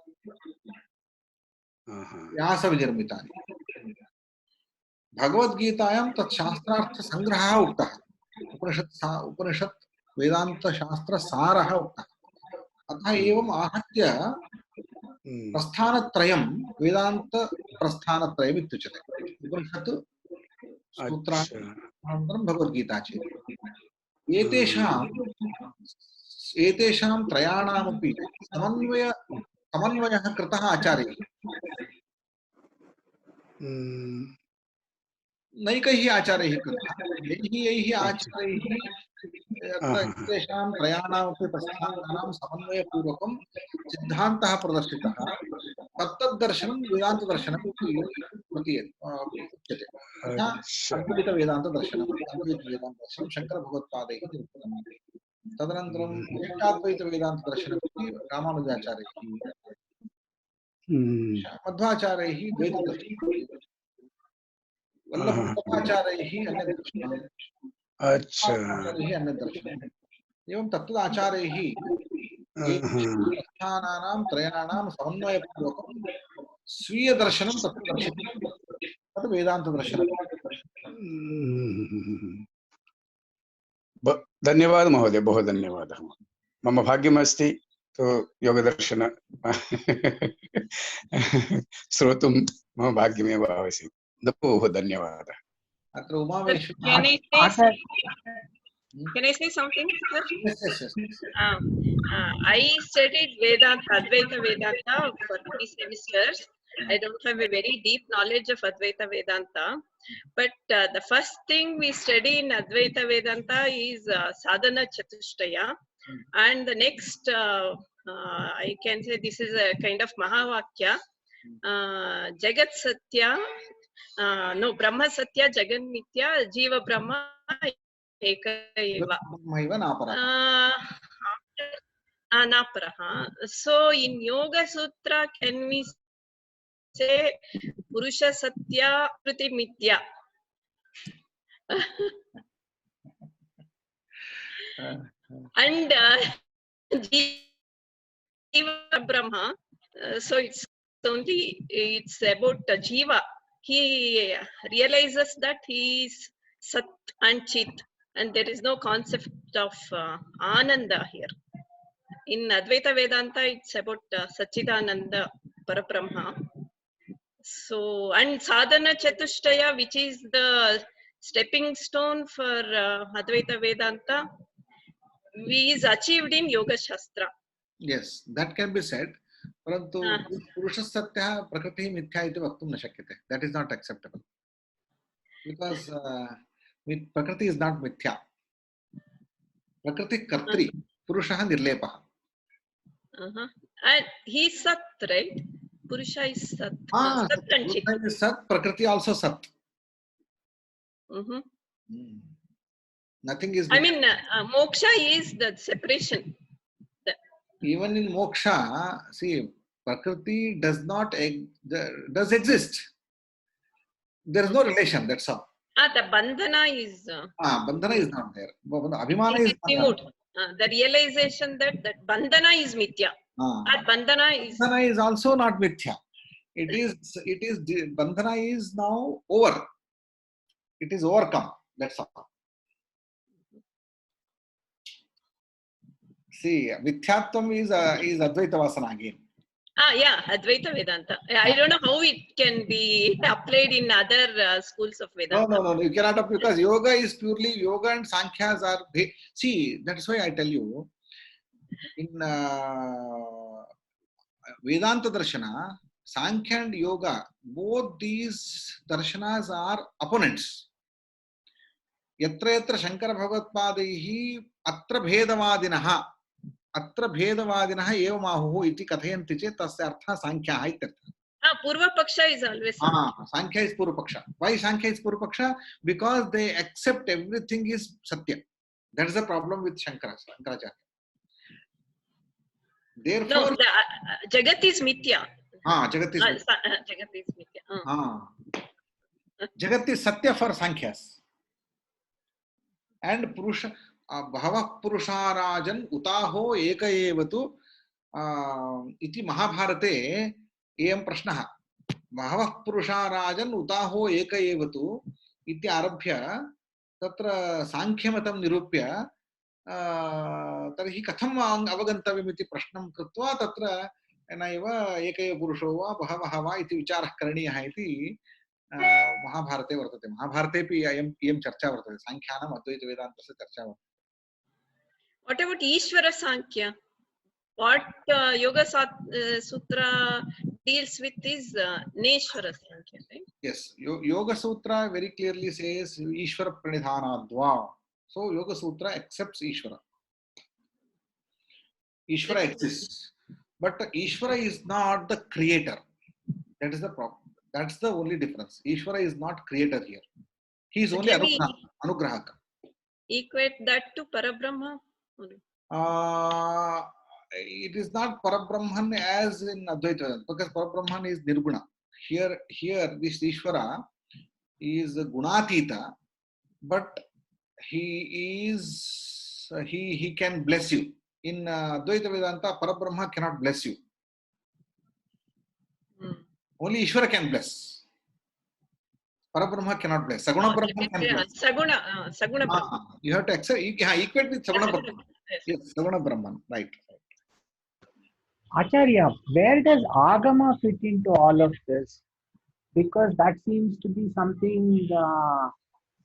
व्यासविनिर्मितानि। भगवद्गीतायां तत् शास्त्रार्थसङ्ग्रहः उक्तः। उपनिषत् वेदान्तशास्त्रसारः उक्तः। अतः एवम् आहत्य प्रस्थानत्रयं वेदान्तप्रस्थानत्रयम् इत्युच्यते। उपनिषत् सूत्राणि अनन्तरं भगवद्गीता चेत् एतेषां त्रयाणामपि समन्वयः कृतः आचार्यैः। नैकैः आचार्यैः कृतः। यैः आचार्यैः एतेषां त्रयाणामपि प्रस्थानानां समन्वयपूर्वकं सिद्धान्तः प्रदर्शितः। तत्तद्दर्शनं वेदान्तदर्शनम् इति उच्यते। तथा अद्वैतवेदान्तदर्शनम्, अद्वैतवेदान्तदर्शनं शङ्करभगवत्पादैः निरूपितम्। तदनन्तरं विशिष्टाद्वैतवेदान्तदर्शनम् इति रामानुजाचार्यैः, मध्वाचार्यैः द्वैतदर्शनम्, वल्लभाचार्यैः अन्यदर्शनम्, आचार्यैः अन्यदर्शनम्। एवं तत्तदाचार्यैः प्रस्थानानां त्रयाणां समन्वयपूर्वकं स्वीयदर्शनं तत्र दर्शितं तत् वेदान्तदर्शनं। धन्यवादः महोदय, बहु धन्यवादः। मम भाग्यमस्ति तो योगदर्शन श्रोतुं मम भाग्यमेव आसीत्। बहु धन्यवादः। अत्र Umamaheswari Can I say something, sir? yes. I studied Vedanta, Advaita Vedanta for 3 semesters. I don't have a very deep knowledge of Advaita Vedanta, but the first thing we study in Advaita Vedanta is Sadhana Chatushtaya, and the next I can say this is a kind of Mahavakya, Jagat Satya, no, Brahma Satya, Jagan Nitya, Jiva Brahma, Eka Eva. Naparaha. So in Yoga Sutra, can we say Purusha Satya, Priti Mitya? And Jiva Brahma. So it's about Jiva. He realizes that he is Sat and Chit, and there is no concept of Ananda here. In Advaita Vedanta, it's about Satchidananda Parabrahma. So, and Sadhana Chatushtaya, which is the stepping stone for Advaita Vedanta, is achieved in Yoga Shastra. Yes, that can be said. परंतु पुरुषसत्यः प्रकृतिः मिथ्या इति वक्तुं न शक्यते. That is not acceptable because प्रकृति is not मिथ्या. प्रकृति कर्त्री, पुरुषः निर्लेपः. And he is Sat, right? Purusha is Sat. Sat and Chit. Purusha is Sat, Prakriti also Sat. Nothing is. I mean, moksha is the separation. Even in moksha, see, Prakriti does exist. There is no relation. That's all. The bandhana is. Bandhana is not there. Abhimana is removed. The realization that bandhana is mithya. That bandhana is also not mithya. It is bandhana is now over. It is overcome. That's all. See, mithyatvam is Advaita Vasana again. Yeah, Advaita Vedanta. I don't know how it can be applied in other schools of Vedanta. No. You cannot apply because yoga is purely yoga and Sankhyas are. See, that is why I tell you in Vedanta Darshana, Sankhya and Yoga, both these darshanas are opponents. Yatra yatra Shankara Bhagavatpadaihi atra bhedavadinaha evamahuhu iti kathayanti chet tasya artha Sankhyaha ityartha. Purva Paksha is always Sankhya is Purva Paksha. Why Sankhya is Purva Paksha? Because they accept everything is Satya. That is the problem with Shankaracharya. Therefore, no, Jagat is Mithya. Jagat is Mithya. Jagat is Mithya. Jagat is Satya for Sankhya's. And Purusha, Bhavah Purusharajan Utaho Eka Evatu iti Mahabharate Ayam Prashnaha. Bhavah Purusharajan Utaho Eka Evatu iti Arabhya Tatra Sankhya-matam nirupya tarhi katham avagantavim iti prashnam krutva tatra enaiva ekaya purusho va bhavah va iti vicarah karaniyah iti Mahabharate vartate. Mahabharatepi iyam charcha vartate. Sankhyanam Advaita Vedantasya charcha vartate. What about Ishvara Sankhya? What Yoga Sutra deals with is Neshvara Sankhya, right? Yes, Yoga Sutra very clearly says Ishvara Pranidhanadva. So Yoga Sutra accepts Ishvara. Ishvara exists. But Ishvara is not the creator. That is the problem. That's the only difference. Ishvara is not creator here. He is only Anugrahaka. Equate that to Parabrahma? It is not Parabrahman as in Advaita Vedanta, because Parabrahman is Nirguna. Here this Ishvara is Gunatita, but he can bless you. In Advaita Vedanta, Parabrahma cannot bless you. Only Ishvara can bless. Parabrahma cannot bless. Saguna Brahma can bless. Saguna Brahma. You have to accept, equate with Saguna Brahman. Yes, Saguna Brahman, right. Acharya, where does Agama fit into all of this? Because that seems to be something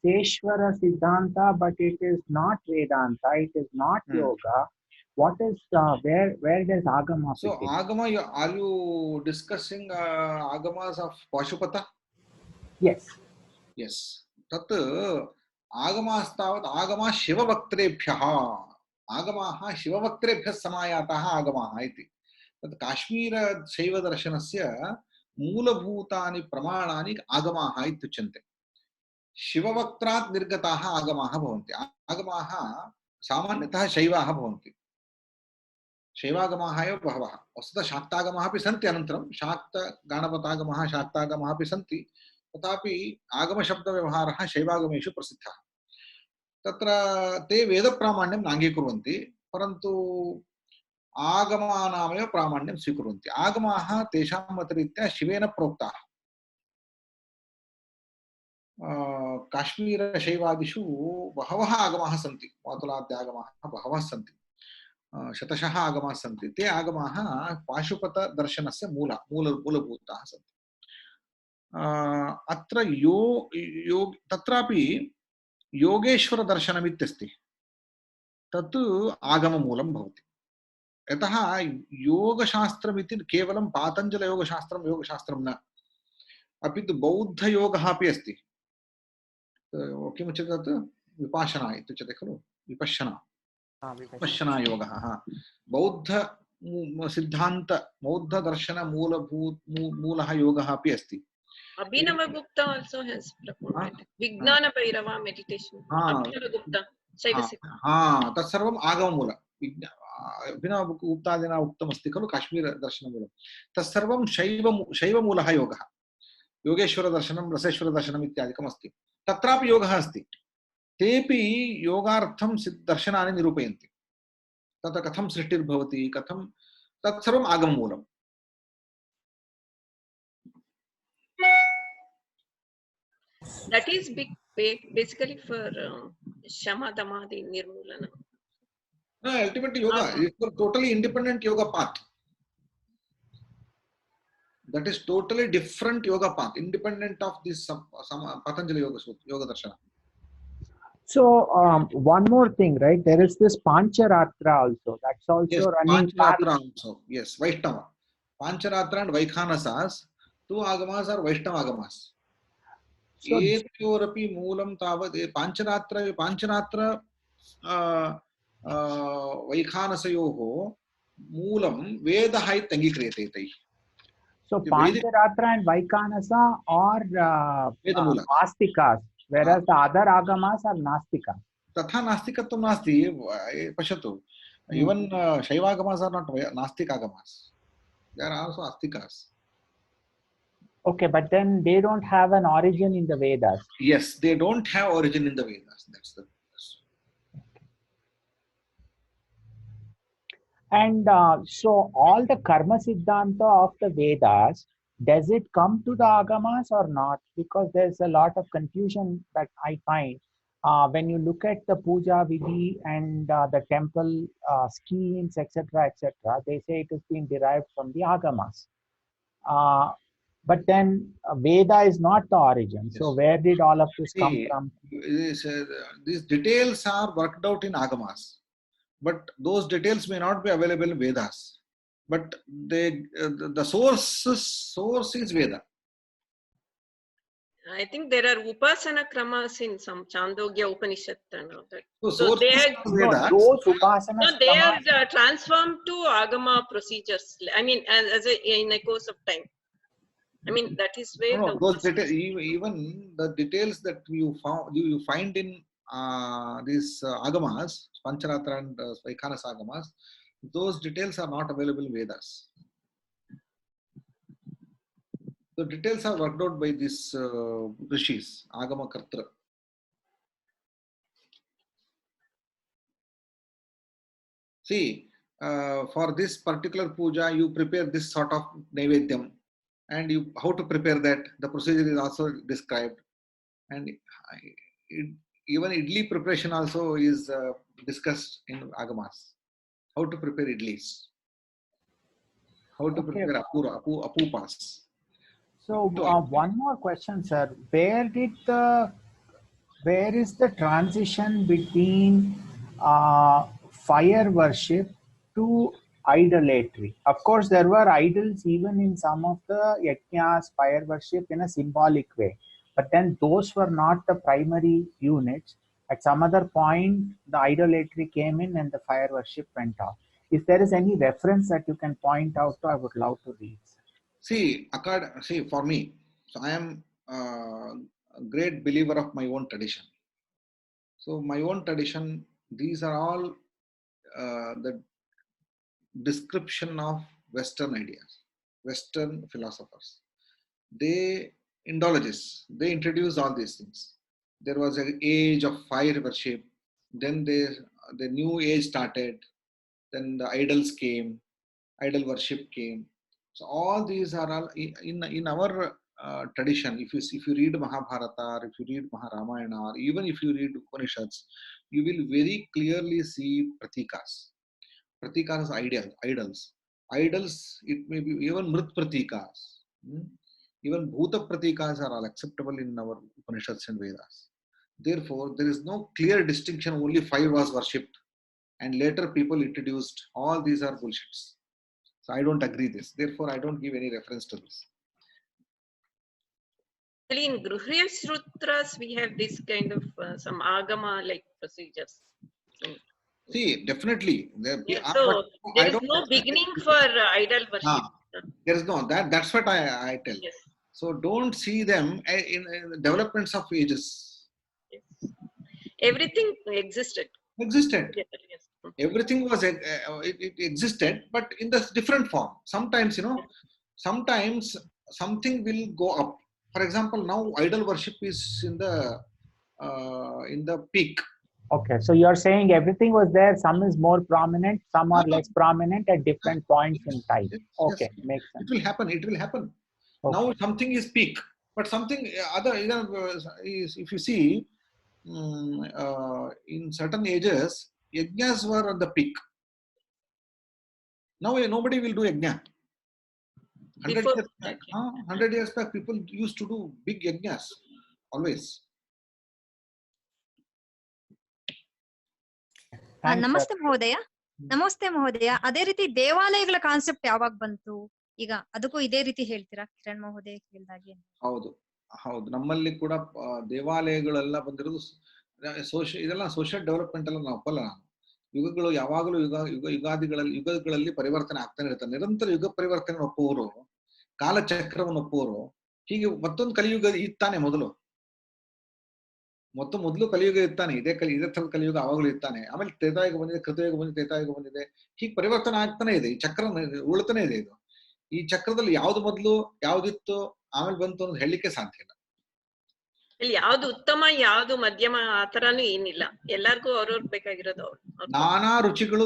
Seshwara Siddhanta, but it is not Vedanta, it is not Yoga. What is, where does Agama fit So, in? Agama, are you discussing Agamas of Pashupata? Yes. Yes. Tat Agamastavat Agama Shivavaktrebhyaha. Agamaha Shivavaktrebhyah Samayataha Agamaha iti. Tat Kashmira Shaiva Darshanasya Moolavhutani Pramanani Agamaha ityuchyante. Shivavaktrat Nirgataha Agamaha bhavanti. Agamaha Samanyatah Shaivaha bhavanti. शैवागमाः एव बहवः वस्तुतः शाक्तागमाः अपि सन्ति अनन्तरं शाक्तगणपतागमाः शाक्तागमाः अपि सन्ति तथापि आगमशब्दव्यवहारः शैवागमेषु प्रसिद्धः तत्र ते वेदप्रामाण्यं नाङ्गीकुर्वन्ति परन्तु आगमानामेव प्रामाण्यं स्वीकुर्वन्ति आगमाः तेषां मतरीत्या शिवेन प्रोक्ताः काश्मीरशैवादिषु बहवः आगमाः सन्ति मातुलाद्यागमाः बहवः सन्ति शतशः आगमाः सन्ति ते आगमाः पाशुपतदर्शनस्य मूलभूताः सन्ति अत्र तत्रापि योगेश्वरदर्शनमित्यस्ति तत् आगममूलं भवति यतः योगशास्त्रमिति केवलं पातञ्जलयोगशास्त्रं योगशास्त्रं न अपि तु बौद्धयोगः अपि अस्ति किमुच्यते तत् विपाशना इत्युच्यते खलु विपश्यना योगः बौद्ध सिद्धान्त बौद्ध दर्शन मूलः योगः अपि अस्ति Abhinavagupta also has proposed Vijnana Bhairava meditation. Abhinavagupta Shaiva तत्सर्वम् आगममूल अभिनवगुप्तादिना उक्तमस्ति खलु काश्मीरदर्शनमूलं तत्सर्वं शैवमूलः योगः योगेश्वरदर्शनं रसेश्वरदर्शनम् इत्यादिकम् अस्ति तत्रापि योगः अस्ति तेपि योगार्थं दर्शनानि निरूपयन्ति तत्र कथं सृष्टिर्भवति कथं तत्सर्वम् आगममूलम् That is basically for Shama Damadi Nirmulana. No, ultimately yoga is a totally independent yoga path. That is totally different yoga path, independent of this Patanjali Yoga Darshana. So one more thing, right? There is this Pancharatra also. That's also yes, running. Pancharatra also. Yes, Vaishnava. Pancharatra and Vaikhanasas, two agamas are Vaishnava agamas. So, एतयोरपि मूलं तावत् पाञ्चरात्र वैखानसयोः मूलं वेदः इत्यङ्गीक्रियते तैः. So Pancharatra and Vaikhanasa are Astikas, whereas the other agamas are Nastikas. तथा नास्तिकत्वं नास्ति पश्यतु. Even Shaivaagamas are not Nastic agamas. They are also Astikas. Okay, but then they don't have an origin in the Vedas. Yes, they don't have origin in the Vedas. That's the And so all the karma siddhanta of the Vedas, does it come to the agamas or not? Because there's a lot of confusion that I find when you look at the puja vidhi and the temple schemes, etc., etc. They say it has been derived from the agamas. But then Veda is not the origin. Yes. So where did all of this come from? These details are worked out in agamas, but those details may not be available in Vedas. But the source is Veda. I think there are upasana kramas in some Chandogya Upanishad and all that. So they are those upasana. No, they are transformed to agama procedures. I mean, in a course of time. I mean, that is where those details, even the details that you find in these agamas, Pancharatra and Vaikhanasa agamas, those details are not available in Vedas. The details are worked out by these rishis, agama kartra. See, for this particular puja, you prepare this sort of naivedyam, and you how to prepare that. The procedure is also described, and even idli preparation also is discussed in agamas. How to prepare idlis, how to Okay. prepare apupas. So one more question, sir. Where is the transition between fire worship to idolatry? Of course, there were idols even in some of the yajnas, fire worship in a symbolic way. But then those were not the primary units. At some other point, the idolatry came in and the fire worship went off. If there is any reference that you can point out to, I would love to read. See, for me, so I am a great believer of my own tradition. So my own tradition, these are all the description of Western ideas, Western philosophers. They Indologists, they introduced all these things. There was an age of fire worship, then the new age started, then the idols came, idol worship came. So all these are all in our tradition. If you read Mahabharata, or if you read Maharamayana, or even if you read Upanishads, you will very clearly see pratikas. Pratikas are idols. Idols, it may be even mrit pratikas. Even bhuta pratikas are all acceptable in our Upanishads and Vedas. Therefore, there is no clear distinction. Only fire was worshipped, and later people introduced all these are bullshits. So I don't agree this. Therefore, I don't give any reference to this. Actually, in Gruhya Sutras, we have this kind of some agama-like procedures. See, definitely. So there is no beginning for idol worship. There is no That's what I tell. Yes. So don't see them in developments of ages. Yes. Everything existed. Existed. Yes. Everything was it existed, but in the different form. Sometimes sometimes something will go up. For example, now idol worship is in the peak. Okay, so you're saying everything was there, some is more prominent, some are less prominent at different points in time. Okay, yes. makes sense. It will happen. Okay. Now something is peak, but something other is, if you see, in certain ages, yajnas were at the peak. Now nobody will do yajna. 100 years back, people used to do big yajnas, always. ನಮಸ್ತೆ ಮಹೋದಯ. ನಮಸ್ತೆ ಮಹೋದಯ. ಅದೇ ರೀತಿ ದೇವಾಲಯಗಳ concept ಯಾವಾಗ ಬಂತು? ಈಗ ಅದಕ್ಕೂ ಇದೇ ರೀತಿ ಹೇಳ್ತೀರಾ ಕಿರಣ್ ಮಹೋದಯ ಹೇಳಿದಾಗೆ? ಹೌದು ನಮ್ಮಲ್ಲಿ ಕೂಡ ದೇವಾಲಯಗಳೆಲ್ಲ ಬಂದಿರೋದು ಇದೆಲ್ಲ ಸೋಷಿಯಲ್ ಡೆವಲಪ್ಮೆಂಟ್ ಎಲ್ಲ ನಾವು ಒಪ್ಪಲ್ಲ. ಯುಗಗಳು ಯಾವಾಗಲೂ ಯುಗಗಳಲ್ಲಿ ಪರಿವರ್ತನೆ ಆಗ್ತಾನೆ ಇರ್ತಾರೆ. ನಿರಂತರ ಯುಗ ಪರಿವರ್ತನೆ ಒಪ್ಪುವವರು, ಕಾಲಚಕ್ರವನ್ನು ಒಪ್ಪುವವರು, ಹೀಗೆ ಮತ್ತೊಂದು ಕಲಿಯುಗ ಇತ್ತಾನೆ. ಮೊದಲು ಕಲಿಯುಗ ಇರ್ತಾನೆ, ಇದೇ ಥರದ ಕಲಿಯುಗ ಆವಾಗಲೂ ಇರ್ತಾನೆ. ಆಮೇಲೆ ತ್ರೇತಾಯುಗ ಬಂದಿದೆ, ಕೃತಯುಗ ಬಂದಿದೆ, ತ್ರೇತಾಯುಗ ಬಂದಿದೆ. ಹೀಗೆ ಪರಿವರ್ತನೆ ಆಗ್ತಾನೆ ಇದೆ. ಈ ಚಕ್ರ ಉಳ್ತಾನೆ ಇದೆ. ಇದು ಈ ಚಕ್ರದಲ್ಲಿ ಯಾವ್ದು ಮೊದಲು ಯಾವ್ದಿತ್ತು ಆಮೇಲೆ ಬಂತು ಅನ್ನೋದು ಹೇಳಲಿಕ್ಕೆ ಸಾಧ್ಯ ಇಲ್ಲ. ಇಲ್ಲಿ ಯಾವ್ದು ಉತ್ತಮ ಯಾವ್ದು ಮಧ್ಯಮ ಆತರಾನು ಏನಿಲ್ಲ. ಎಲ್ಲಾರ್ಗು ಅವ್ರವ್ರ ಬೇಕಾಗಿರೋದು ಅವ್ರು. ನಾನಾ ರುಚಿಗಳು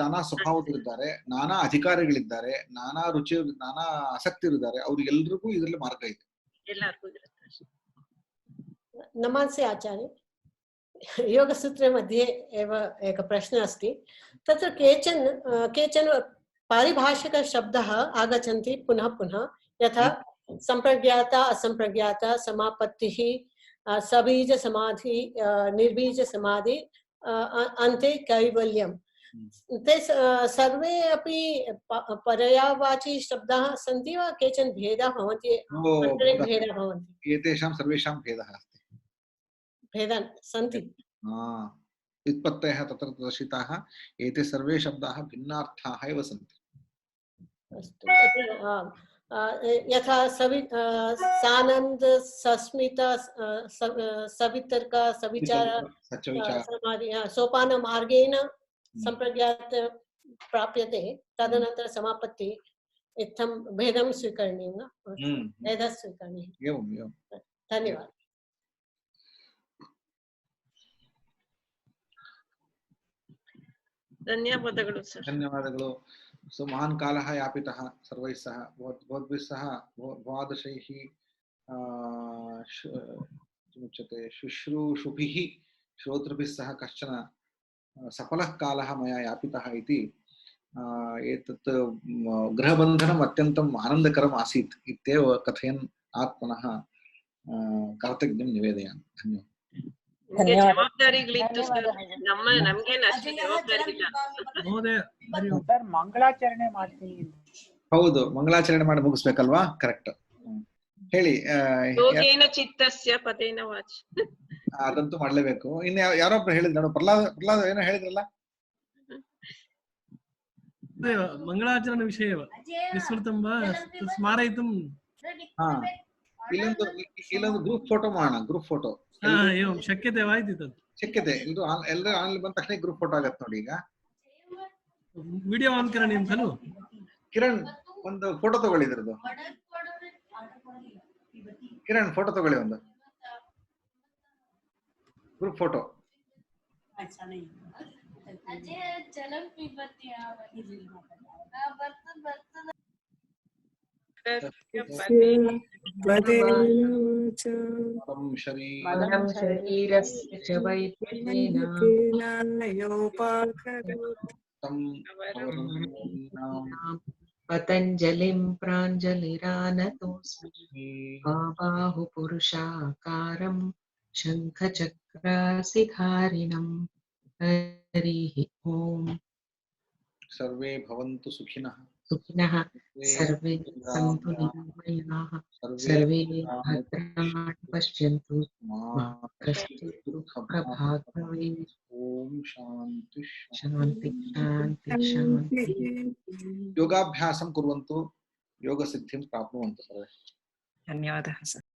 ನಾನಾ ಸ್ವಭಾವದಲ್ಲಿದ್ದಾರೆ, ನಾನಾ ಅಧಿಕಾರಿಗಳಿದ್ದಾರೆ, ನಾನಾ ಆಸಕ್ತಿ ಇದ್ದಾರೆ. ಅವ್ರಿಗೆಲ್ರಿಗೂ ಇದರಲ್ಲಿ ಮಾರ್ಗ ಇದೆ. ಎಲ್ಲಾರ್ಗು ಇರುತ್ತೆ. नमस्ते आचार्य. योगसूत्रे मध्ये एव एक प्रश्नः अस्ति. तत्र केचन पारिभाषिकशब्दाः आगच्छन्ति पुनः पुनः, यथा सम्प्रज्ञाता, असम्प्रज्ञाता, समापत्तिः, सबीज समाधि, निर्बीज समाधि, अन्ते कैवल्यम्. ते सर्वे अपि पर्यायवाची शब्दाः सन्ति वा? केचन भेदाः भवन्ति? भेदाः भवन्ति? एतेषां सर्वेषां भेदः अस्ति. भेदाः सन्ति. व्युत्पत्तयः तत्र दर्शिताः. एते सर्वे शब्दाः भिन्नार्थाः एव सन्ति. अस्तु. यथा सानन्द, सस्मित, सवितर्क, सविचार, समाधि, सोपानमार्गेण सम्प्रज्ञात प्राप्यते. तदनन्तरं समापत्ति. इत्थं भेदं स्वीकरणीयं वा? भेदः स्वीकरणीयः. एवं. धन्यवादः. ಧನ್ಯವಾದಗಳು ಸರ್. ಧನ್ಯವಾದಗಳು. सो महान् कालः यापितः सर्वैः सह भवद्भिः सह द्वादशैः किमुच्यते शुश्रूषुभिः श्रोतृभिः सह कश्चन सफलः कालः मया यापितः इति एतत् गृहबन्धनम् अत्यन्तम् आनन्दकरम् आसीत् इत्येव कथयन् आत्मनः कृतज्ञं निवेदयामि. धन्यवादः. ನಿಮ್ಗೆ ಜವಾಬ್ದಾರಿಗಳಿತ್ತು ಸರ್, ನಮ್ಗೇನು ಅಷ್ಟು ಜವಾಬ್ದಾರಿ ಇಲ್ಲ. ಮಹೋದಯ ಸರ್ ಮಂಗಳಾಚರಣೆ ಮಾಡ್ತೀನಿ. ಹೌದು, ಮಂಗಳಾಚರಣೆ ಮಾಡಿ ಮುಗಿಸ್ಬೇಕಲ್ವಾ? ಕರೆಕ್ಟ್. ಹೇಳಿ. ಯೋಗೇನ ಚಿತ್ತಸ್ಯ ಪದೇನ ವಾಚ್. ಅದಂತೂ ಮಾಡ್ಲೇಬೇಕು. ಇನ್ನು ಯಾರೊಬ್ರು ಹೇಳಿದ್ರು, ಪ್ರಹ್ಲಾದ ಏನೋ ಹೇಳಿದ್ರಲ್ಲ, ಮಂಗಳಾಚರಣೆ ವಿಷಯ ವಿಸ್ಮೃತಂ ವಾ ಸ್ಮಾರಯಿತುಂ. ಇಲ್ಲೊಂದು ಗ್ರೂಪ್ ಫೋಟೋ ಮಾಡೋಣ. ಗ್ರೂಪ್ ಫೋಟೋ एवं शक्यते वा इति तत् शक्यते. ಎಲ್ಲರೂ ಆನ್ಲೈನ್ ಬಂದ ತಕ್ಷಣ ಗ್ರೂಪ್ ಫೋಟೋ ಆಗತ್ತೆ ನೋಡಿ. ಈಗ ವಿಡಿಯೋ ಆನ್ ಕರಣೀಯಂ ಖಲು. ಕಿರಣ್ ಒಂದು ಫೋಟೋ ತಗೊಳ್ಳಿ ಇದ್ರದ್ದು. ಕಿರಣ್ ಫೋಟೋ ತಗೊಳ್ಳಿ, ಒಂದು ಗ್ರೂಪ್ ಫೋಟೋ. मदं शरीरस्य च वैद्येन पतञ्जलिं प्राञ्जलिरानतोऽस्मि बाहुपुरुषाकारं शङ्खचक्रासिधारिणं हरिः ओम्। सर्वे भवन्तु सुखिनः सर्वे सन्तु निरामयाः सर्वे भद्राणि पश्यन्तु मा कश्चित् दुःखभाग् भवेत्। ओम शांति शांति शांति शांति। योगाभ्यासं कुर्वन्तु, योगसिद्धिं प्राप्नुवन्तु सर्वे। धन्यवादः सर।